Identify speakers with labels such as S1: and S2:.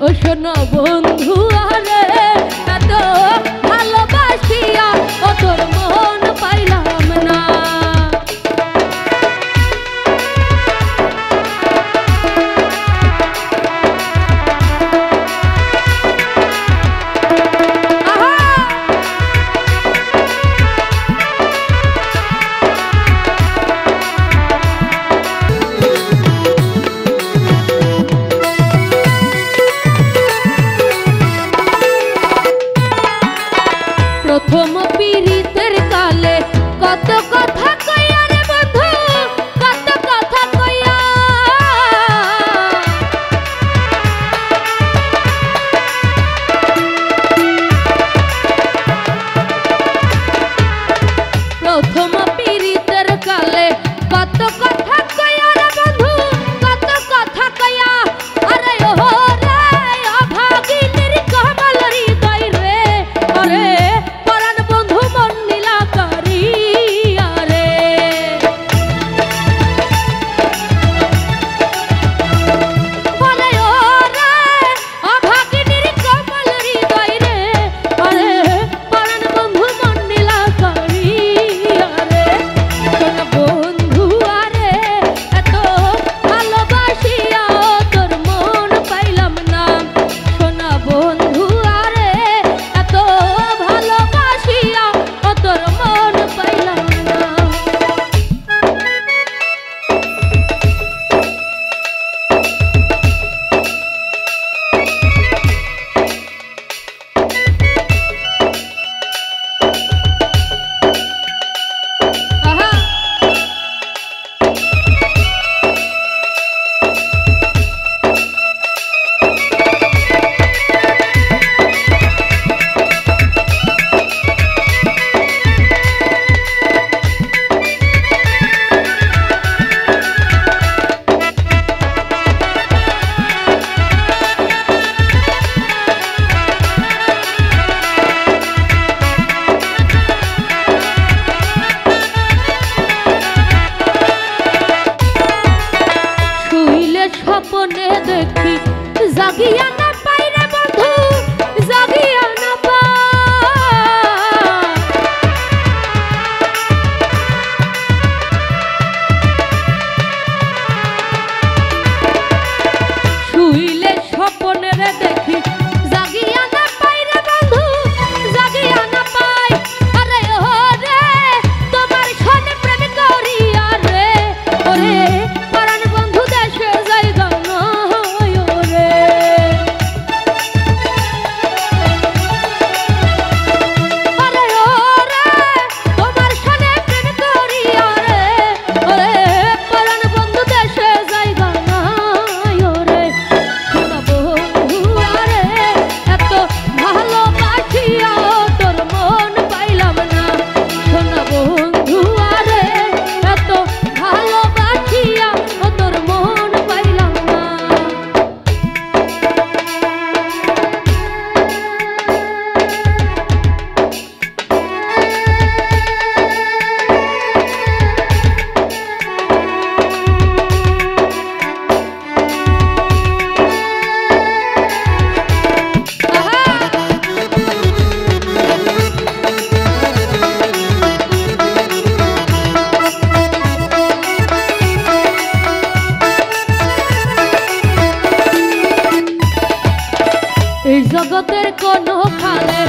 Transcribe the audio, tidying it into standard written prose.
S1: ও শোনো বন্ধু আরে এত ভালোবাসিয়া ও তোর মন পাইলাম না। প্রথম পীড়িতের কালে কত কথা কইয়া রে বন্ধু, কত কথা কইয়া। প্রথম পীড়িতের কালে কত কথা কইয়া রে বন্ধু, কত কথা কইয়া। আরে ও রে অভাগিনীর কমল হৃদয় রে, আরে স্বপ্নে দেখি জাগিয়া না পাই রে বন্ধু, জাগিয়া না পাই। শুইলে স্বপ্নে রে দেখি জাগিয়া না পাই রে বন্ধু, জাগিয়া না পাই। আরে ও রে তোমার সনে প্রেম করিয়া রে, ওরে পরাণ বন্ধু দেশে যাইগা না রে। আরে ও রে তোমার সনে প্রেম করিয়া রে, ওরে পরাণ বন্ধু দেশে যাইগা না রে। শোনা বন্ধু আরে এত ভালোবাসিয়া তোর মন পাইলাম না। শোনা বন্ধু আরে এত ভালোবাসিয়া তোর মন পাইলাম না। এই জগতের কোন খালে